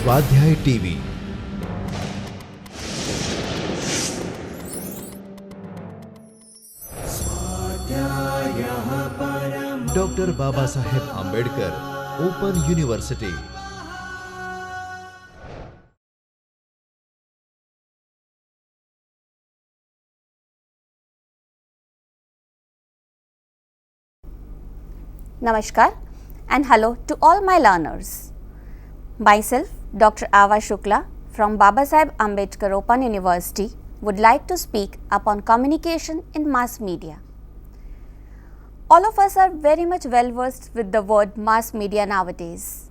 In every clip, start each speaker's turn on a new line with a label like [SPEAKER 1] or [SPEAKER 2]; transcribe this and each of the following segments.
[SPEAKER 1] स्वाध्याय TV. Doctor Baba Saheb Ambedkar Open University.
[SPEAKER 2] Namaskar and hello to all my learners. Myself, Dr. Ava Shukla from Baba Saheb Ambedkar Open University would like to speak upon communication in mass media. All of us are very much well versed with the word mass media nowadays.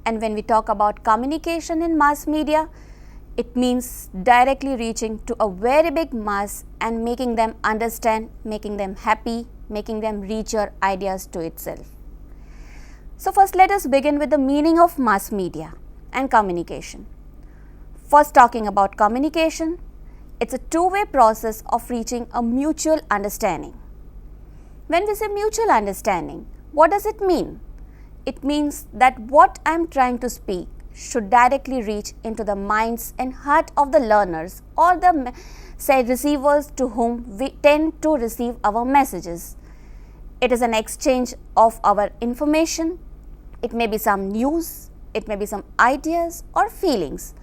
[SPEAKER 2] And when we talk about communication in mass media, it means directly reaching to a very big mass and making them understand, making them happy, making them reach your ideas to itself. So first let us begin with the meaning of mass media and communication. First, talking about communication, it's a two-way process of reaching a mutual understanding. When we say mutual understanding, what does it mean? It means that what I am trying to speak should directly reach into the minds and heart of the learners or the receivers to whom we tend to receive our messages. It is an exchange of our information. It may be some news, it may be some ideas or feelings.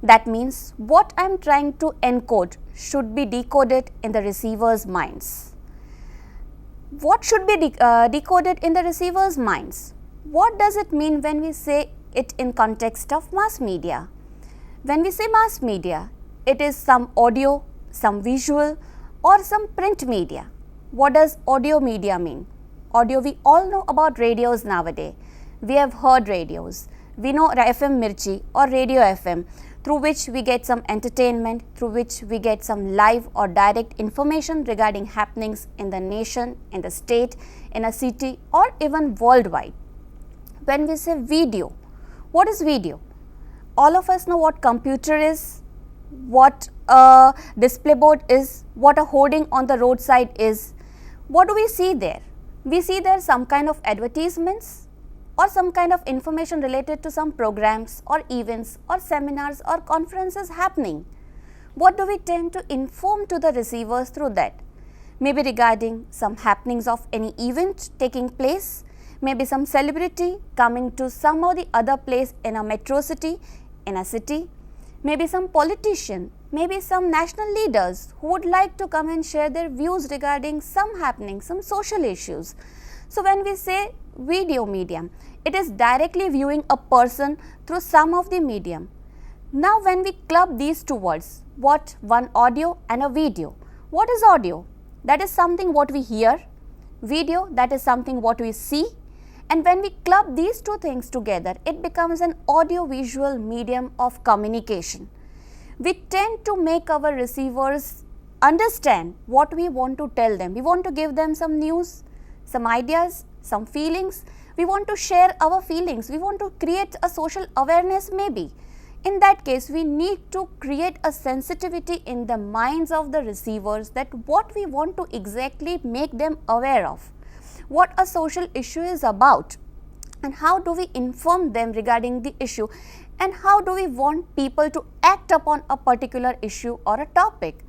[SPEAKER 2] That means what I am trying to encode should be decoded in the receiver's minds. What should be decoded in the receiver's minds? What does it mean when we say it in context of mass media? When we say mass media, it is some audio, some visual or some print media. What does audio media mean? Audio, we all know about radios nowadays. We have heard radios. We know FM Mirchi or Radio FM, through which we get some entertainment, through which we get some live or direct information regarding happenings in the nation, in the state, in a city or even worldwide. When we say video, what is video? All of us know what computer is, what a display board is, what a hoarding on the roadside is. What do we see there? We see there some kind of advertisements or some kind of information related to some programs or events or seminars or conferences happening. What do we tend to inform to the receivers through that? Maybe regarding some happenings of any event taking place, maybe some celebrity coming to some or the other place in a metro city, in a city, maybe some politician, maybe some national leaders who would like to come and share their views regarding some happenings, some social issues. So when we say video medium, it is directly viewing a person through some of the medium. Now when we club these two words, what one audio and a video. What is audio? That is something what we hear. Video, that is something what we see. And when we club these two things together, it becomes an audio-visual medium of communication. We tend to make our receivers understand what we want to tell them. We want to give them some news, some ideas, some feelings. We want to share our feelings. We want to create a social awareness maybe. In that case, we need to create a sensitivity in the minds of the receivers that what we want to exactly make them aware of, what a social issue is about, and how do we inform them regarding the issue, and how do we want people to act upon a particular issue or a topic.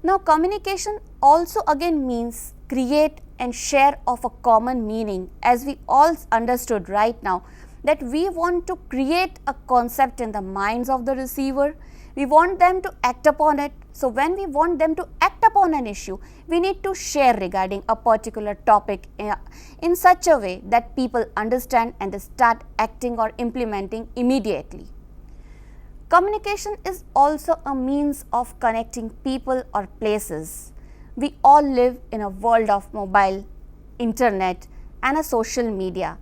[SPEAKER 2] Now, communication also again means create and share of a common meaning, as we all understood right now that we want to create a concept in the minds of the receiver. We want them to act upon it. So when we want them to act upon an issue, we need to share regarding a particular topic in such a way that people understand and they start acting or implementing immediately. Communication is also a means of connecting people or places. We all live in a world of mobile, internet and a social media.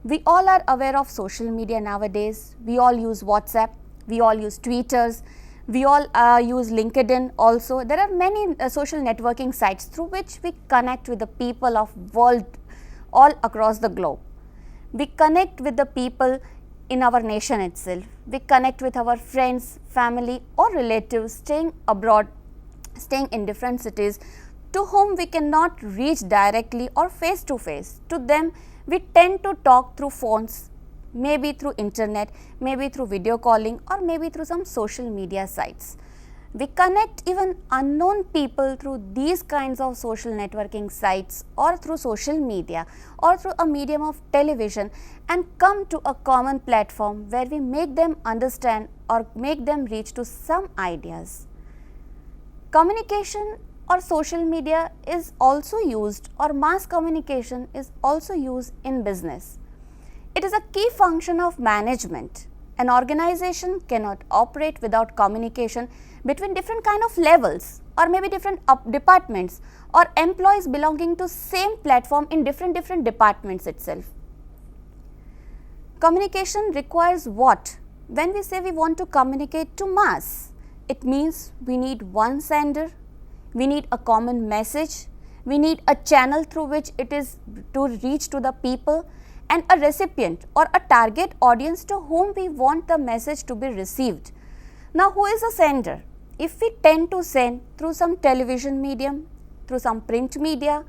[SPEAKER 2] We all are aware of social media nowadays. We all use WhatsApp, we all use Twitters, we all use LinkedIn also. There are many social networking sites through which we connect with the people of world all across the globe. We connect with the people in our nation itself. We connect with our friends, family or relatives staying abroad, staying in different cities, to whom we cannot reach directly or face to face. To them, we tend to talk through phones, maybe through internet, maybe through video calling, or maybe through some social media sites. We connect even unknown people through these kinds of social networking sites or through social media or through a medium of television and come to a common platform where we make them understand or make them reach to some ideas. Communication or social media is also used, or mass communication is also used in business. It is a key function of management. An organization cannot operate without communication between different kind of levels or maybe different departments or employees belonging to same platform in different departments itself. Communication requires what? When we say we want to communicate to mass, it means we need one sender, we need a common message, we need a channel through which it is to reach to the people, and a recipient or a target audience to whom we want the message to be received. Now, who is a sender? If we tend to send through some television medium, through some print media,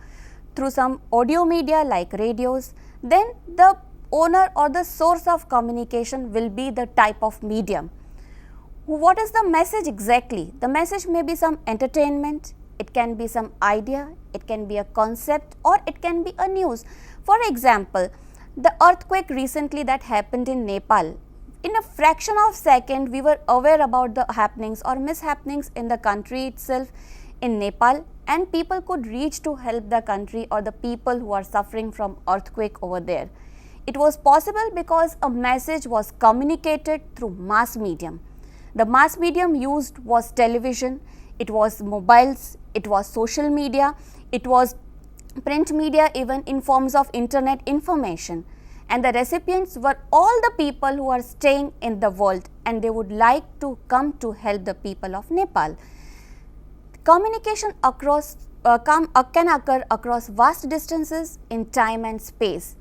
[SPEAKER 2] through some audio media like radios, then the owner or the source of communication will be the type of medium. What is the message exactly? The message may be some entertainment, it can be some idea, it can be a concept, or it can be a news. For example, the earthquake recently that happened in Nepal, in a fraction of a second we were aware about the happenings or mishappenings in the country itself in Nepal, and people could reach to help the country or the people who are suffering from earthquake over there. It was possible because a message was communicated through mass medium. The mass medium used was television, it was mobiles, it was social media, it was print media, even in forms of internet information, and the recipients were all the people who are staying in the world and they would like to come to help the people of Nepal. Communication can occur across vast distances in time and space.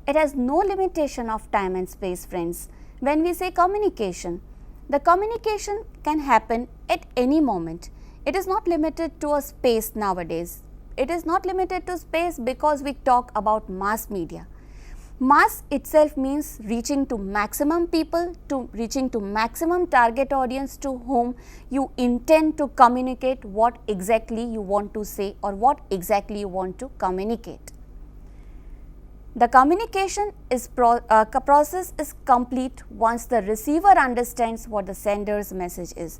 [SPEAKER 2] It has no limitation of time and space, friends. When we say communication, the communication can happen at any moment. It is not limited to a space nowadays. It is not limited to space because we talk about mass media. Mass itself means reaching to maximum people, to reaching to maximum target audience to whom you intend to communicate what exactly you want to say or what exactly you want to communicate. The communication process is complete once the receiver understands what the sender's message is.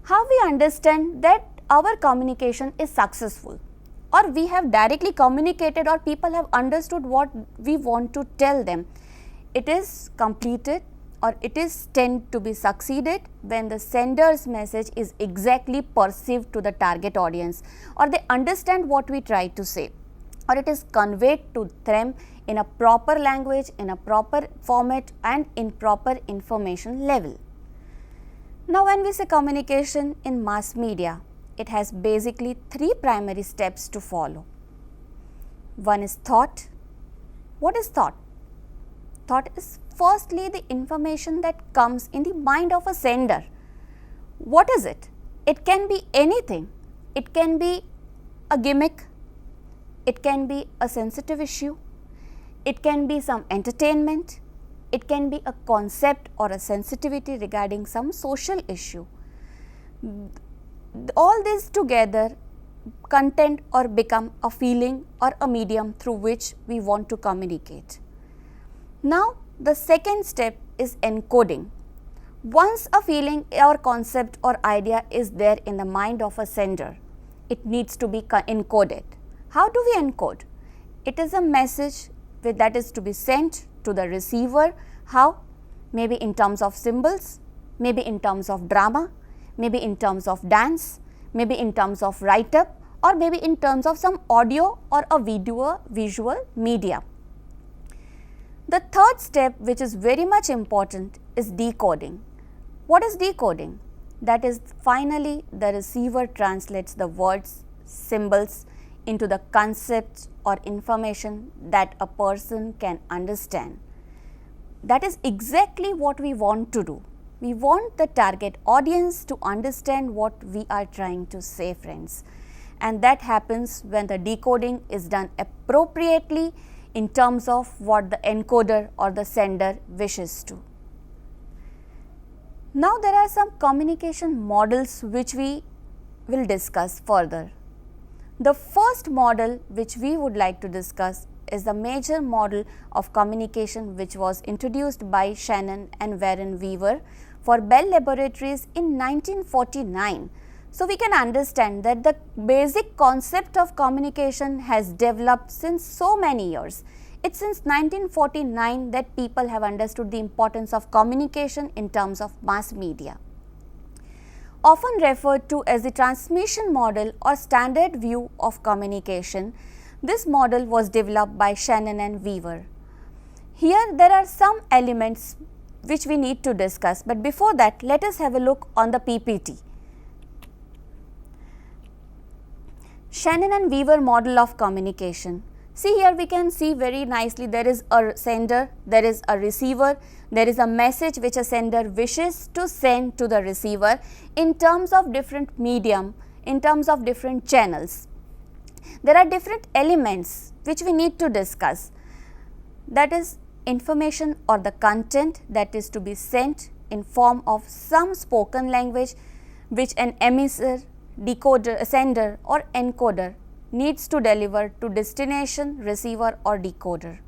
[SPEAKER 2] How we understand that our communication is successful, or we have directly communicated, or people have understood what we want to tell them? It is completed, or it is tend to be succeeded when the sender's message is exactly perceived to the target audience, or they understand what we try to say, or it is conveyed to them in a proper language, in a proper format, and in proper information level. Now, when we say communication in mass media, it has basically three primary steps to follow. One is thought. What is thought? Thought is firstly the information that comes in the mind of a sender. What is it? It can be anything. It can be a gimmick. It can be a sensitive issue. It can be some entertainment. It can be a concept or a sensitivity regarding some social issue. All these together content or become a feeling or a medium through which we want to communicate. Now, the second step is encoding. Once a feeling or concept or idea is there in the mind of a sender, it needs to be encoded. How do we encode? It is a message that is to be sent to the receiver. How? Maybe in terms of symbols, maybe in terms of drama, maybe in terms of dance, maybe in terms of write-up, or maybe in terms of some audio or a visual media. The third step, which is very much important, is decoding. What is decoding? That is, finally the receiver translates the words, symbols into the concepts or information that a person can understand. That is exactly what we want to do. We want the target audience to understand what we are trying to say, friends. And that happens when the decoding is done appropriately in terms of what the encoder or the sender wishes to. Now there are some communication models which we will discuss further. The first model which we would like to discuss is the major model of communication which was introduced by Shannon and Warren Weaver for Bell Laboratories in 1949. So we can understand that the basic concept of communication has developed since so many years. It's since 1949 that people have understood the importance of communication in terms of mass media. Often referred to as the transmission model or standard view of communication, this model was developed by Shannon and Weaver. Here there are some elements which we need to discuss, but before that let us have a look on the PPT. Shannon and Weaver model of communication. See, here we can see very nicely there is a sender, there is a receiver, there is a message which a sender wishes to send to the receiver in terms of different medium, in terms of different channels. There are different elements which we need to discuss, that is information or the content that is to be sent in form of some spoken language which an emissary, decoder, sender or encoder needs to deliver to destination, receiver or decoder.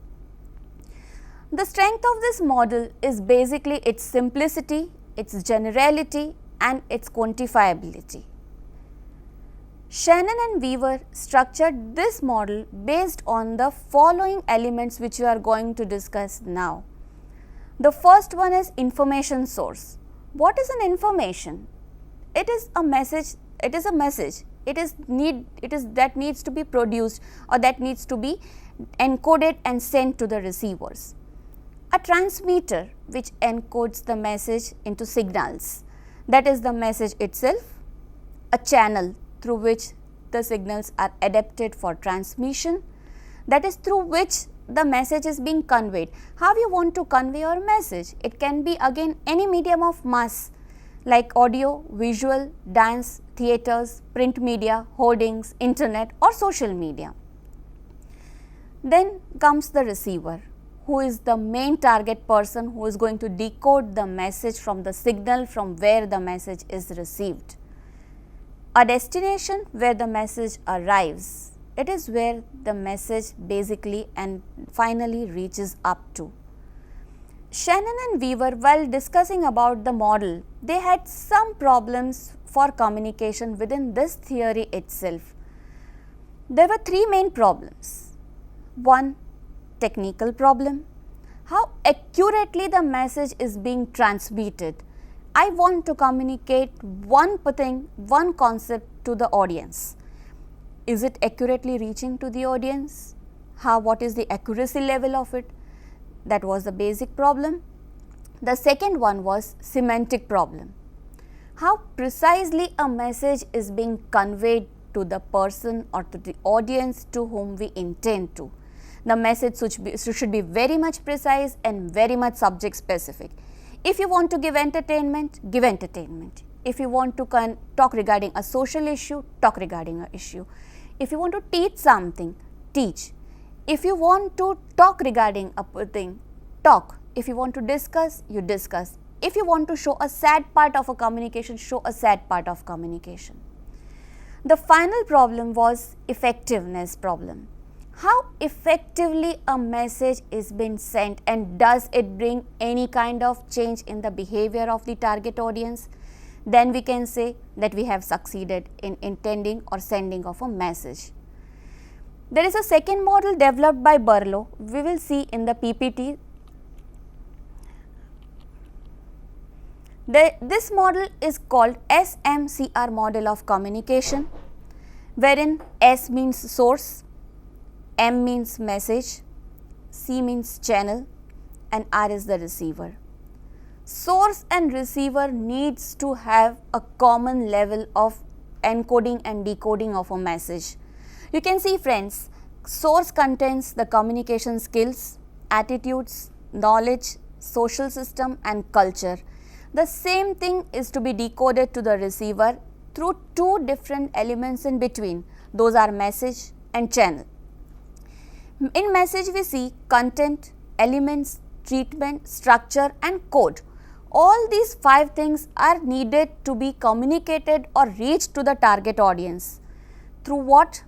[SPEAKER 2] The strength of this model is basically its simplicity, its generality and its quantifiability. Shannon and Weaver structured this model based on the following elements which we are going to discuss now. The first one is information source. What is an information? It is a message. It is a message. It is that needs to be produced or that needs to be encoded and sent to the receivers. A transmitter which encodes the message into signals, that is the message itself. A channel through which the signals are adapted for transmission, that is through which the message is being conveyed. How you want to convey your message? It can be again any medium of mass like audio, visual, dance, theatres, print media, hoardings, internet or social media. Then comes the receiver, who is the main target person who is going to decode the message from the signal from where the message is received. A destination where the message arrives, it is where the message basically and finally reaches up to. Shannon and Weaver, while discussing about the model, they had some problems for communication within this theory itself. There were three main problems. One, technical problem. How accurately the message is being transmitted. I want to communicate one thing, one concept to the audience. Is it accurately reaching to the audience? What is the accuracy level of it? That was the basic problem. The second one was semantic problem. How precisely a message is being conveyed to the person or to the audience to whom we intend to. The message should be very much precise and very much subject specific. If you want to give entertainment, give entertainment. If you want to talk regarding a social issue, talk regarding an issue. If you want to teach something, teach. If you want to talk regarding a thing, talk. If you want to discuss, you discuss. If you want to show a sad part of a communication, show a sad part of communication. The final problem was effectiveness problem. How effectively a message is being sent and does it bring any kind of change in the behavior of the target audience? Then we can say that we have succeeded in intending or sending of a message. There is a second model developed by Berlow. We will see in the PPT. This model is called SMCR model of communication, wherein S means source, M means message, C means channel and R is the receiver. Source and receiver needs to have a common level of encoding and decoding of a message. You can see, friends, source contains the communication skills, attitudes, knowledge, social system and culture. The same thing is to be decoded to the receiver through two different elements in between. Those are message and channel. In message we see content, elements, treatment, structure and code. All these 5 things are needed to be communicated or reached to the target audience. Through what?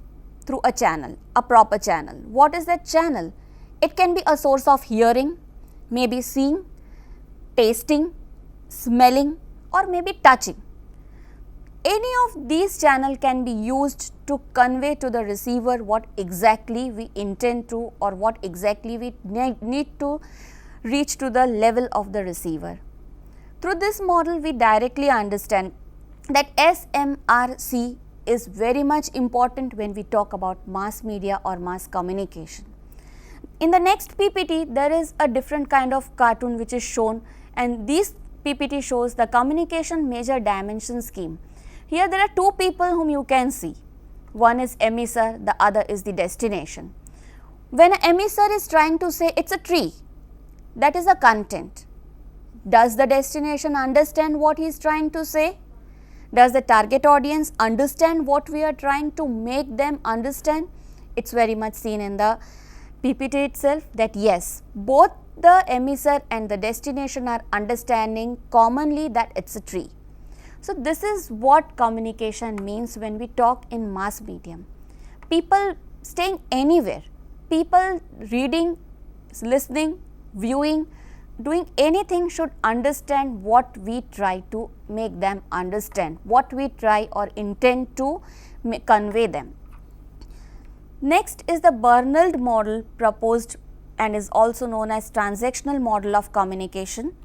[SPEAKER 2] Through a channel, a proper channel. What is that channel? It can be a source of hearing, maybe seeing, tasting, smelling or maybe touching. Any of these channels can be used to convey to the receiver what exactly we intend to or what exactly we need to reach to the level of the receiver. Through this model, we directly understand that SMRC is very much important when we talk about mass media or mass communication. In the next PPT, there is a different kind of cartoon which is shown, and this PPT shows the communication major dimension scheme. Here there are 2 people whom you can see. One is emissor, the other is the destination. When an emissor is trying to say it's a tree, that is a content. Does the destination understand what he is trying to say? Does the target audience understand what we are trying to make them understand? It's very much seen in the PPT itself that yes, both the emissor and the destination are understanding commonly that it's a tree. So, this is what communication means when we talk in mass medium. People staying anywhere, people reading, listening, viewing, doing anything should understand what we try to make them understand, what we try or intend to convey them. Next is the Bernald model proposed and is also known as transactional model of communication.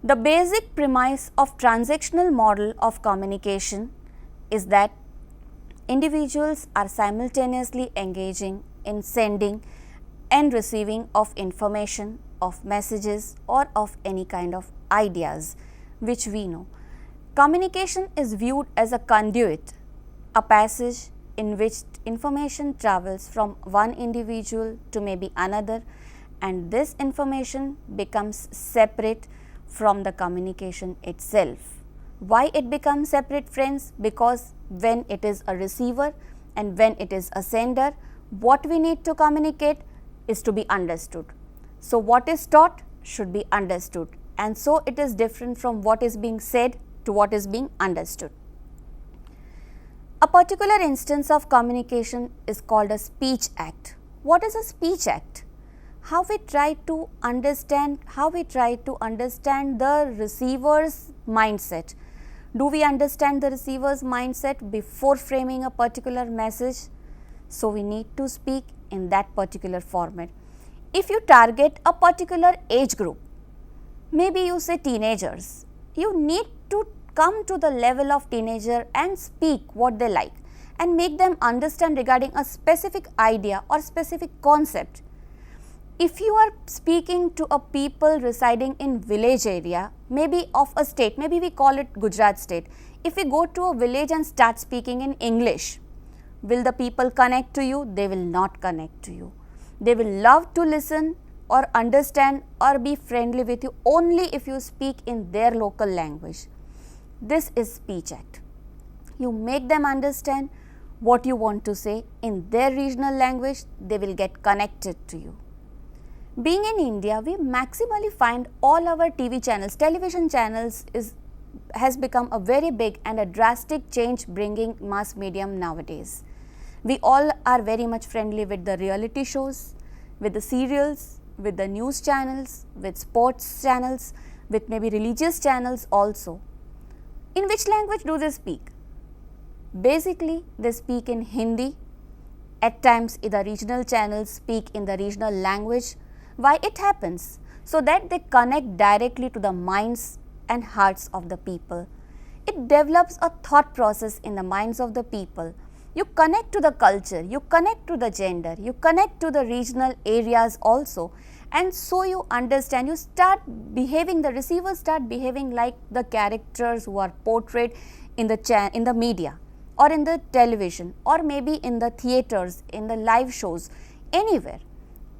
[SPEAKER 2] The basic premise of transactional model of communication is that individuals are simultaneously engaging in sending and receiving of information, of messages or of any kind of ideas which we know. Communication is viewed as a conduit, a passage in which information travels from one individual to maybe another, and this information becomes separate from the communication itself. Why it becomes separate, friends? Because when it is a receiver and when it is a sender, what we need to communicate is to be understood. So, what is taught should be understood, and so it is different from what is being said to what is being understood. A particular instance of communication is called a speech act. What is a speech act? How we try to understand the receiver's mindset. Do we understand the receiver's mindset before framing a particular message? So, we need to speak in that particular format. If you target a particular age group, maybe you say teenagers, you need to come to the level of teenager and speak what they like and make them understand regarding a specific idea or specific concept. If you are speaking to a people residing in village area, maybe of a state, maybe we call it Gujarat state, if we go to a village and start speaking in English, will the people connect to you? They will not connect to you. They will love to listen or understand or be friendly with you only if you speak in their local language. This is speech act. You make them understand what you want to say in their regional language, they will get connected to you. Being in India, we maximally find all our TV channels, television channels has become a very big and a drastic change bringing mass medium nowadays. We all are very much friendly with the reality shows, with the serials, with the news channels, with sports channels, with maybe religious channels also. In which language do they speak? Basically, they speak in Hindi. At times, the regional channels speak in the regional language. Why it happens? So that they connect directly to the minds and hearts of the people. It develops a thought process in the minds of the people. You connect to the culture, you connect to the gender, you connect to the regional areas also, and so you understand, you start behaving, the receivers start behaving like the characters who are portrayed in the media or in the television or maybe in the theaters, in the live shows, anywhere.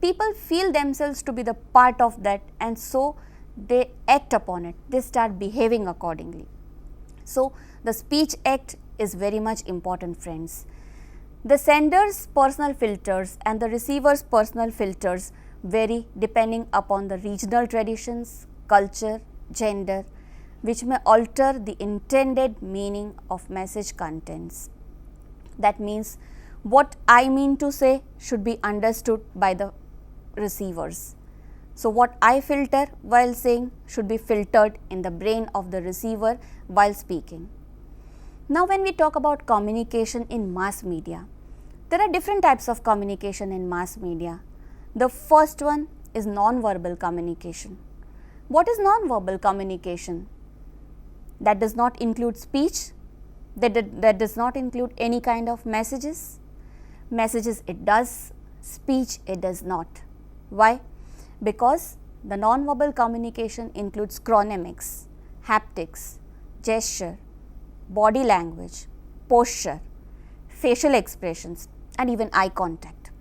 [SPEAKER 2] People feel themselves to be the part of that, and so they act upon it, they start behaving accordingly. So, the speech act is very much important, friends. The sender's personal filters and the receiver's personal filters vary depending upon the regional traditions, culture, gender, which may alter the intended meaning of message contents. That means what I mean to say should be understood by the receivers. So, what I filter while saying should be filtered in the brain of the receiver while speaking. Now, when we talk about communication in mass media, there are different types of communication in mass media. The first one is non-verbal communication. What is non-verbal communication? That does not include speech, that does not include any kind of messages. Messages it does, speech it does not. Why? Because the non-verbal communication includes chronemics, haptics, gesture, body language, posture, facial expressions and even eye contact.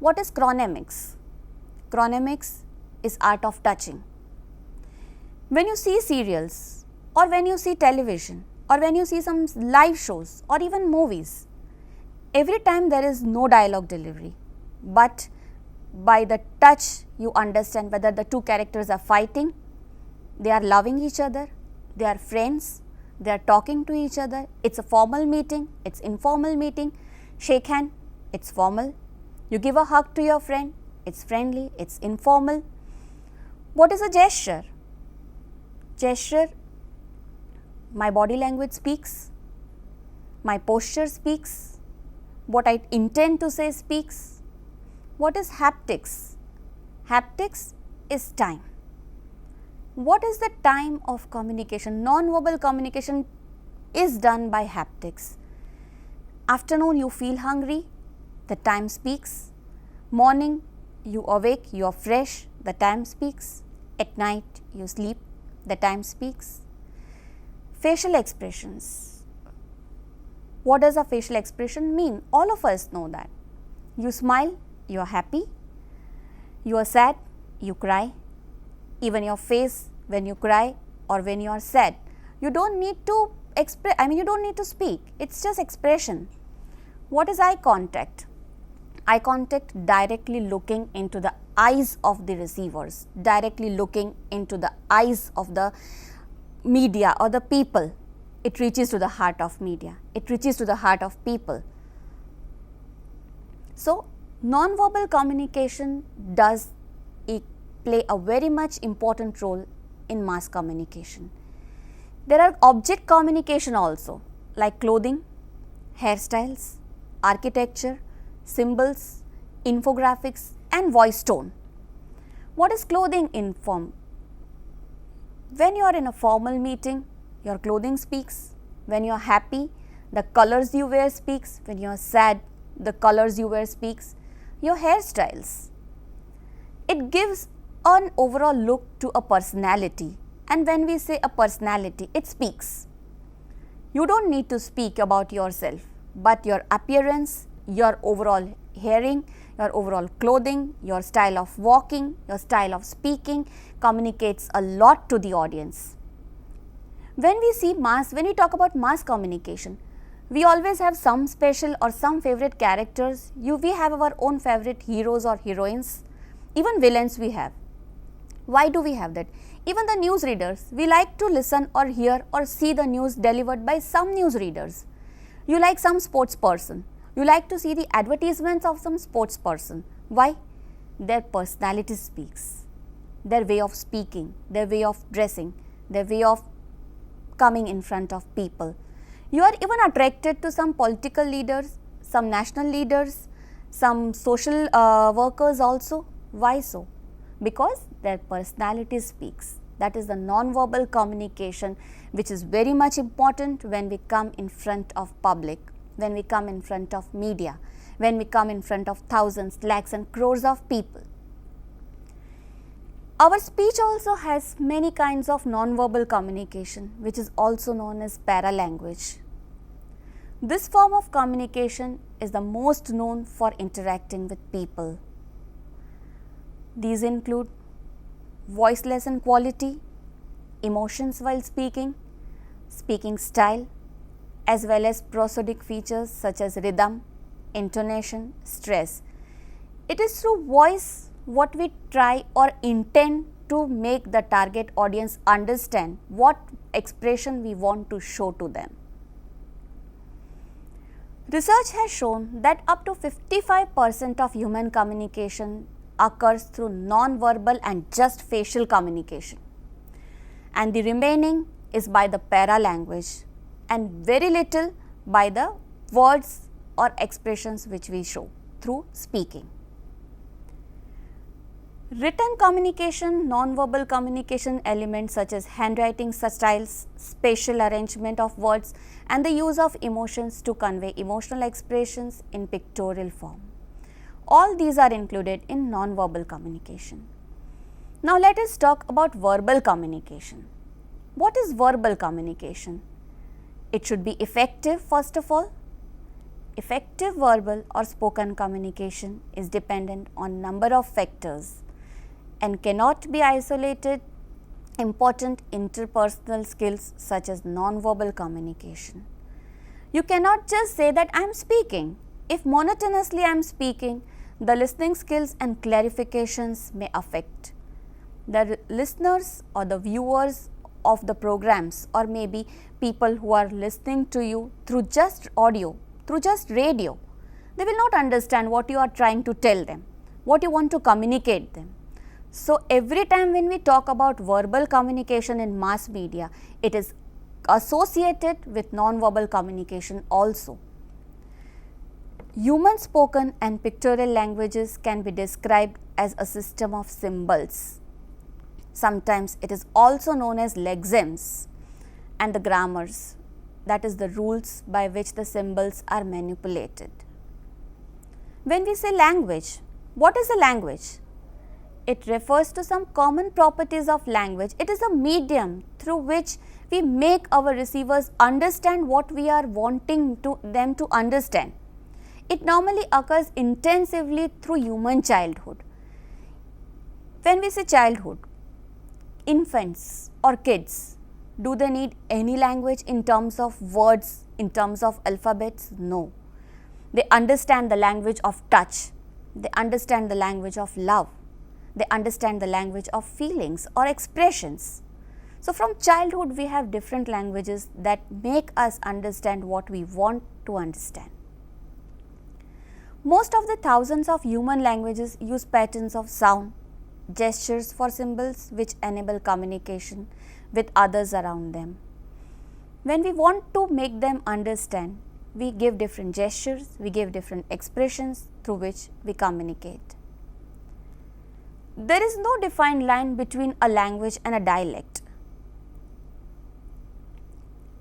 [SPEAKER 2] What is chronemics? Chronemics is art of touching. When you see serials or when you see television or when you see some live shows or even movies, every time there is no dialogue delivery, but by the touch you understand whether the two characters are fighting, they are loving each other, they are friends, they are talking to each other, it's a formal meeting, it's informal meeting, shake hand, it's formal, you give a hug to your friend, it's friendly, it's informal. What is a gesture? Gesture, my body language speaks, my posture speaks, what I intend to say speaks. What is haptics? Haptics is time. What is the time of communication? Non-verbal communication is done by haptics. Afternoon you feel hungry, the time speaks. Morning you awake, you are fresh, the time speaks. At night you sleep, the time speaks. Facial expressions. What does a facial expression mean? All of us know that. You smile, you are happy. You are sad, you cry. Even your face when you cry or when you are sad, you don't need to you don't need to speak, it's just expression. What is eye contact? Eye contact, directly looking into the eyes of the receivers, directly looking into the eyes of the media or the people. It reaches to the heart of media, it reaches to the heart of people. So, non-verbal communication does play a very much important role in mass communication. There are object communication also, like clothing, hairstyles, architecture, symbols, infographics and voice tone. What is clothing inform? When you are in a formal meeting, your clothing speaks. When you are happy, the colors you wear speaks. When you are sad, the colors you wear speaks. Your hairstyles. It gives an overall look to a personality, and when we say a personality, it speaks. You don't need to speak about yourself, but your appearance, your overall hearing, your overall clothing, your style of walking, your style of speaking communicates a lot to the audience. When we talk about mass communication, we always have some special or some favorite characters. We have our own favorite heroes or heroines, even villains we have. Why do we have that? Even the news readers, we like to listen or hear or see the news delivered by some news readers. You like some sports person, you like to see the advertisements of some sports person. Why? Their personality speaks, their way of speaking, their way of dressing, their way of coming in front of people. You are even attracted to some political leaders, some national leaders, some social workers also. Why so? Because their personality speaks. That is the non-verbal communication, which is very much important when we come in front of public, when we come in front of media, when we come in front of thousands, lakhs and crores of people. Our speech also has many kinds of non-verbal communication, which is also known as paralanguage. This form of communication is the most known for interacting with people. These include voiceless in quality, emotions while speaking, speaking style, as well as prosodic features such as rhythm, intonation, stress. It is through voice what we try or intend to make the target audience understand what expression we want to show to them. Research has shown that up to 55% of human communication occurs through non-verbal and just facial communication, and the remaining is by the paralanguage and very little by the words or expressions which we show through speaking. Written communication, non-verbal communication elements such as handwriting styles, spatial arrangement of words and the use of emotions to convey emotional expressions in pictorial form. All these are included in non-verbal communication. Now let us talk about verbal communication. What is verbal communication? It should be effective first of all. Effective verbal or spoken communication is dependent on number of factors and cannot be isolated. Important interpersonal skills such as non-verbal communication. You cannot just say that I am speaking. If monotonously I am speaking, the listening skills and clarifications may affect. The listeners or the viewers of the programs or maybe people who are listening to you through just audio, through just radio, they will not understand what you are trying to tell them, what you want to communicate them. So, every time when we talk about verbal communication in mass media, it is associated with non-verbal communication also. Human spoken and pictorial languages can be described as a system of symbols. Sometimes it is also known as lexemes and the grammars, that is the rules by which the symbols are manipulated. When we say language, what is a language? It refers to some common properties of language. It is a medium through which we make our receivers understand what we are wanting them to understand. It normally occurs intensively through human childhood. When we say childhood, infants or kids, do they need any language in terms of words, in terms of alphabets? No. They understand the language of touch. They understand the language of love. They understand the language of feelings or expressions. So, from childhood we have different languages that make us understand what we want to understand. Most of the thousands of human languages use patterns of sound, gestures for symbols which enable communication with others around them. When we want to make them understand, we give different gestures, we give different expressions through which we communicate. There is no defined line between a language and a dialect.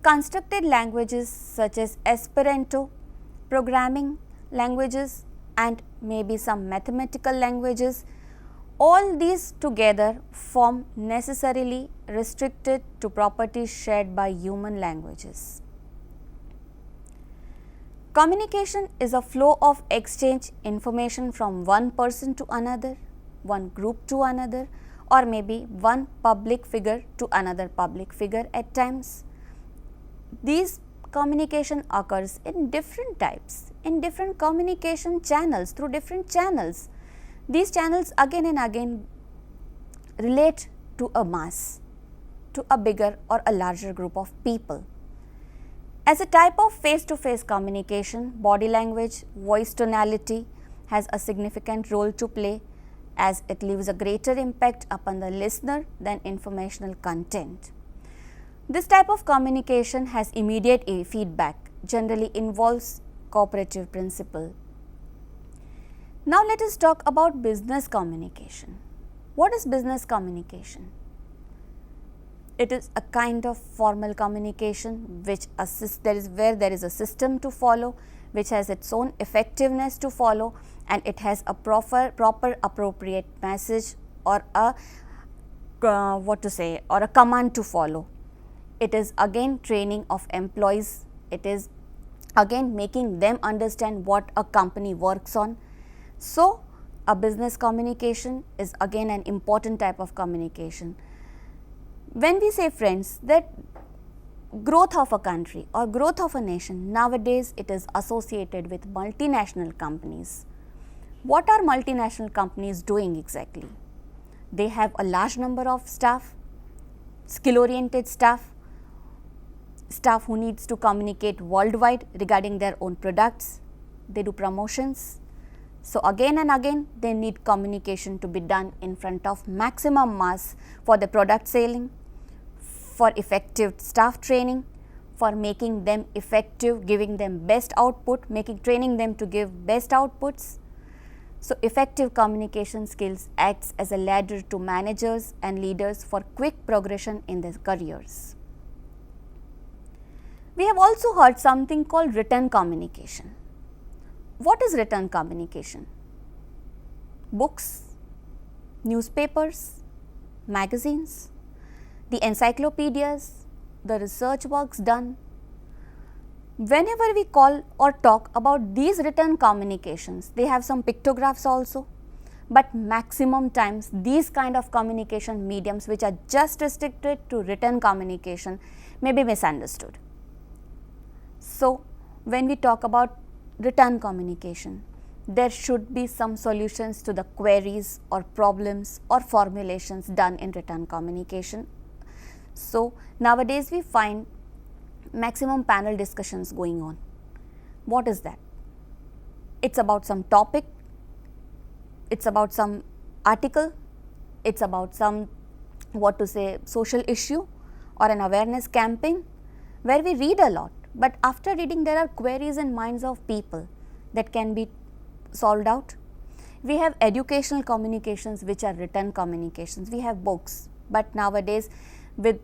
[SPEAKER 2] Constructed languages such as Esperanto, programming languages and maybe some mathematical languages, all these together form necessarily restricted to properties shared by human languages. Communication is a flow of exchange information from one person to another, one group to another, or maybe one public figure to another public figure at times. These communication occurs in different types, in different communication channels, through different channels. These channels again and again relate to a mass, to a bigger or a larger group of people. As a type of face-to-face communication, body language, voice tonality has a significant role to play as it leaves a greater impact upon the listener than informational content. This type of communication has immediate feedback, generally involves cooperative principle. Now let us talk about business communication. What is business communication? It is a kind of formal communication which where there is a system to follow, which has its own effectiveness to follow, and it has a proper appropriate message or a command to follow. It is again training of employees. It is again making them understand what a company works on. So, a business communication is again an important type of communication. When we say, friends, that growth of a country or growth of a nation, nowadays it is associated with multinational companies. What are multinational companies doing exactly? They have a large number of staff, skill-oriented staff who needs to communicate worldwide regarding their own products. They do promotions. So again and again they need communication to be done in front of maximum mass for the product selling, for effective staff training, for making them effective, giving them best output, training them to give best outputs. So effective communication skills acts as a ladder to managers and leaders for quick progression in their careers. We have also heard something called written communication. What is written communication? Books, newspapers, magazines, the encyclopedias, the research works done. Whenever we call or talk about these written communications, they have some pictographs also, but maximum times these kind of communication mediums which are just restricted to written communication may be misunderstood. So, when we talk about written communication, there should be some solutions to the queries or problems or formulations done in written communication. So, nowadays we find maximum panel discussions going on. What is that? It's about some topic, it's about some article, it's about some social issue or an awareness campaign where we read a lot. But after reading, there are queries in minds of people that can be solved out. We have educational communications which are written communications. We have books, but nowadays with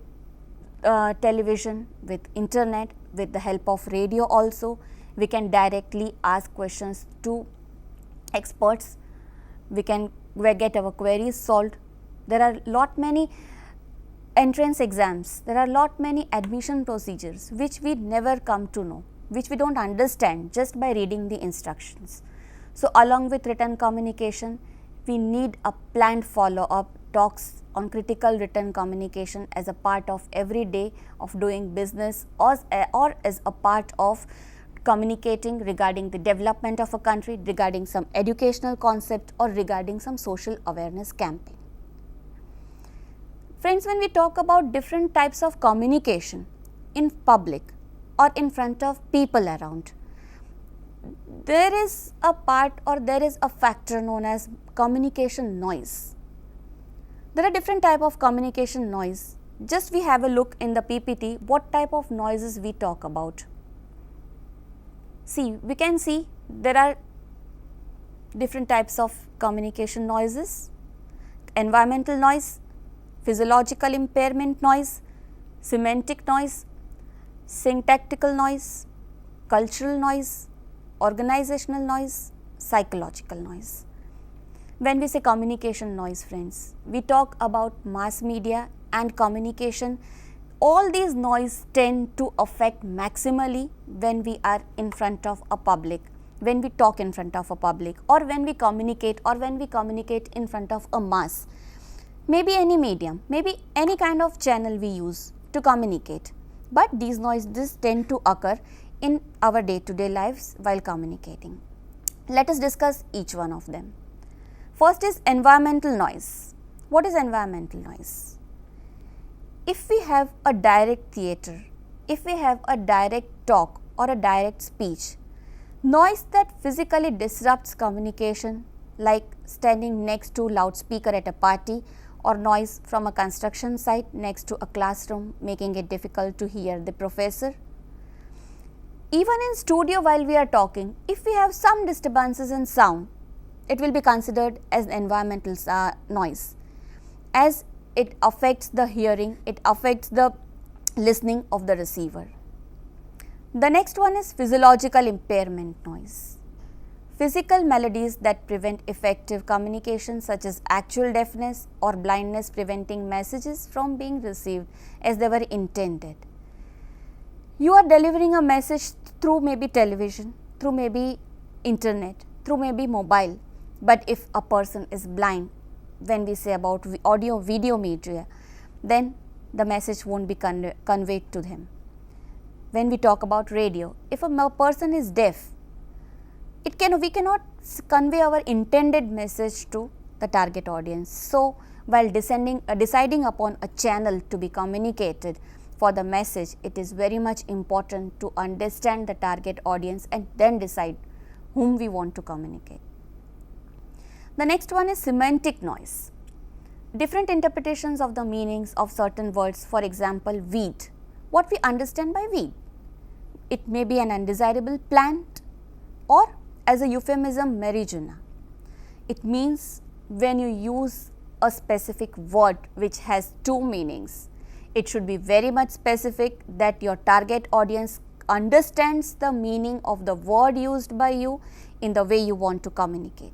[SPEAKER 2] television, with internet, with the help of radio also, we can directly ask questions to experts. We can get our queries solved. There are lot many entrance exams, there are lot many admission procedures which we never come to know, which we don't understand just by reading the instructions. So along with written communication, we need a planned follow-up talks on critical written communication as a part of every day of doing business or as a part of communicating regarding the development of a country, regarding some educational concept or regarding some social awareness campaign. Friends, when we talk about different types of communication in public or in front of people around, there is a part or there is a factor known as communication noise. There are different type of communication noise. Just we have a look in the PPT what type of noises we talk about. See, we can see there are different types of communication noises: environmental noise, physiological impairment noise, semantic noise, syntactical noise, cultural noise, organizational noise, psychological noise. When we say communication noise, friends, we talk about mass media and communication. All these noise tend to affect maximally when we are in front of a public, when we talk in front of a public, or when we communicate in front of a mass. Maybe any medium, maybe any kind of channel we use to communicate, but these noises tend to occur in our day-to-day lives while communicating. Let us discuss each one of them. First is environmental noise. What is environmental noise? If we have a direct theatre, if we have a direct talk or a direct speech, noise that physically disrupts communication, like standing next to loudspeaker at a party, or noise from a construction site next to a classroom, making it difficult to hear the professor. Even in studio while we are talking, if we have some disturbances in sound, it will be considered as environmental noise, as it affects the hearing, it affects the listening of the receiver. The next one is physiological impairment noise. Physical maladies that prevent effective communication, such as actual deafness or blindness, preventing messages from being received as they were intended. You are delivering a message through maybe television, through maybe internet, through maybe mobile, but if a person is blind, when we say about audio video media, then the message won't be conveyed to him. when we talk about radio, if a person is deaf, we cannot convey our intended message to the target audience. So, while deciding upon a channel to be communicated for the message, it is very much important to understand the target audience and then decide whom we want to communicate. The next one is semantic noise. Different interpretations of the meanings of certain words, for example, weed. What we understand by weed? It may be an undesirable plant or as a euphemism marijuana. It means when you use a specific word which has two meanings, it should be very much specific that your target audience understands the meaning of the word used by you in the way you want to communicate.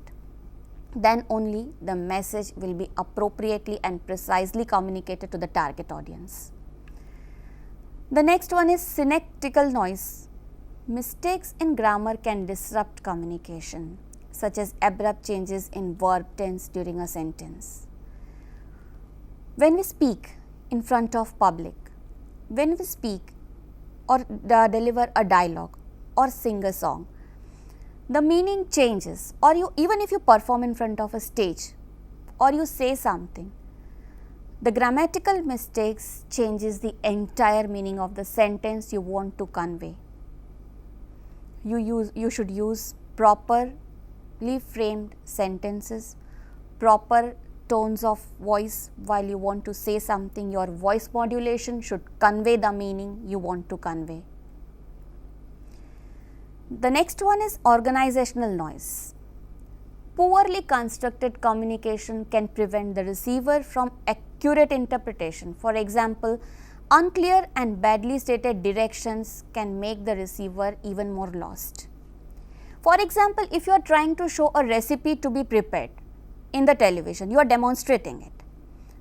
[SPEAKER 2] Then only the message will be appropriately and precisely communicated to the target audience. The next one is synectical noise. Mistakes in grammar can disrupt communication, such as abrupt changes in verb tense during a sentence. When we speak in front of public, when we speak or deliver a dialogue or sing a song, the meaning changes, or even if you perform in front of a stage or you say something, the grammatical mistakes changes the entire meaning of the sentence you want to convey. You should use properly framed sentences, proper tones of voice while you want to say something. Your voice modulation should convey the meaning you want to convey. The next one is organizational noise. Poorly constructed communication can prevent the receiver from accurate interpretation. For example, unclear and badly stated directions can make the receiver even more lost. For example, if you are trying to show a recipe to be prepared in the television, you are demonstrating it.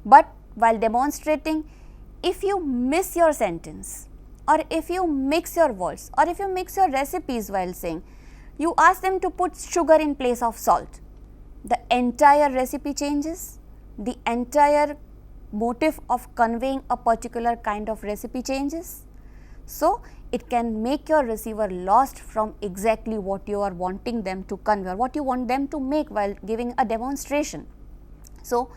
[SPEAKER 2] But while demonstrating, if you miss your sentence, or if you mix your words, or if you mix your recipes while saying, you ask them to put sugar in place of salt, the entire recipe changes, the entire motive of conveying a particular kind of recipe changes. So, it can make your receiver lost from exactly what you are wanting them to convey, or what you want them to make while giving a demonstration. So,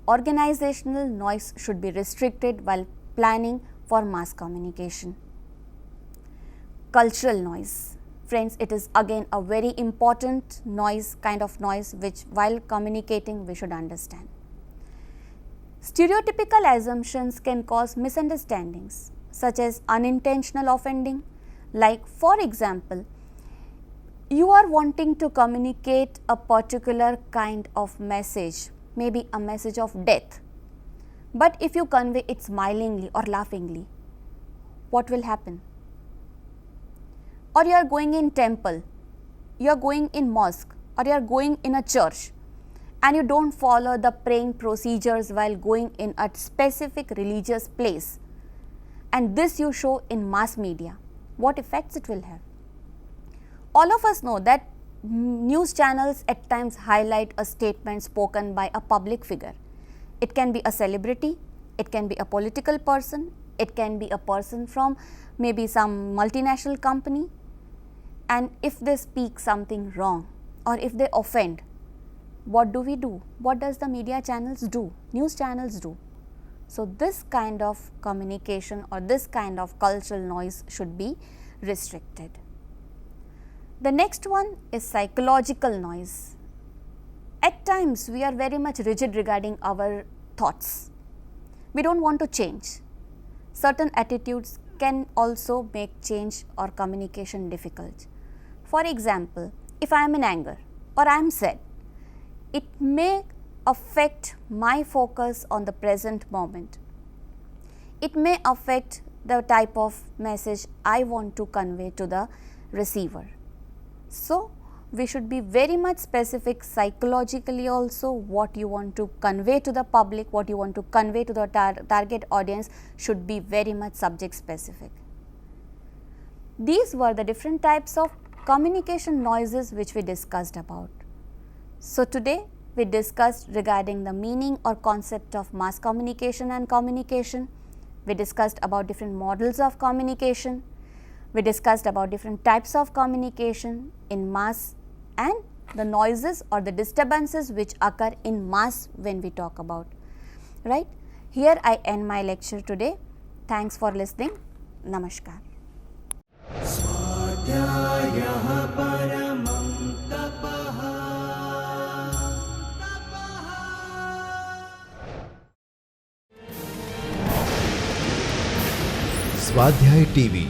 [SPEAKER 2] organizational noise should be restricted while planning for mass communication. Cultural noise. Friends, it is again a very important noise, kind of noise, which while communicating we should understand. Stereotypical assumptions can cause misunderstandings, such as unintentional offending. Like, for example, you are wanting to communicate a particular kind of message, maybe a message of death, but if you convey it smilingly or laughingly, what will happen? Or you are going in temple, you are going in mosque, or you are going in a church, and you don't follow the praying procedures while going in a specific religious place, and this you show in mass media, what effects it will have? All of us know that news channels at times highlight a statement spoken by a public figure. It can be a celebrity, it can be a political person, it can be a person from maybe some multinational company, and if they speak something wrong or if they offend, what do we do? What does the media channels do? News channels do. So, this kind of communication or this kind of cultural noise should be restricted. The next one is psychological noise. At times, we are very much rigid regarding our thoughts. We don't want to change. Certain attitudes can also make change or communication difficult. For example, if I am in anger or I am sad, it may affect my focus on the present moment. It may affect the type of message I want to convey to the receiver. So, we should be very much specific psychologically also. What you want to convey to the public, what you want to convey to the target audience should be very much subject specific. These were the different types of communication noises which we discussed about. So, today we discussed regarding the meaning or concept of mass communication and communication. We discussed about different models of communication. We discussed about different types of communication in mass and the noises or the disturbances which occur in mass when we talk about. Right? Here I end my lecture today. Thanks for listening. Namaskar.
[SPEAKER 1] स्वाध्याय TV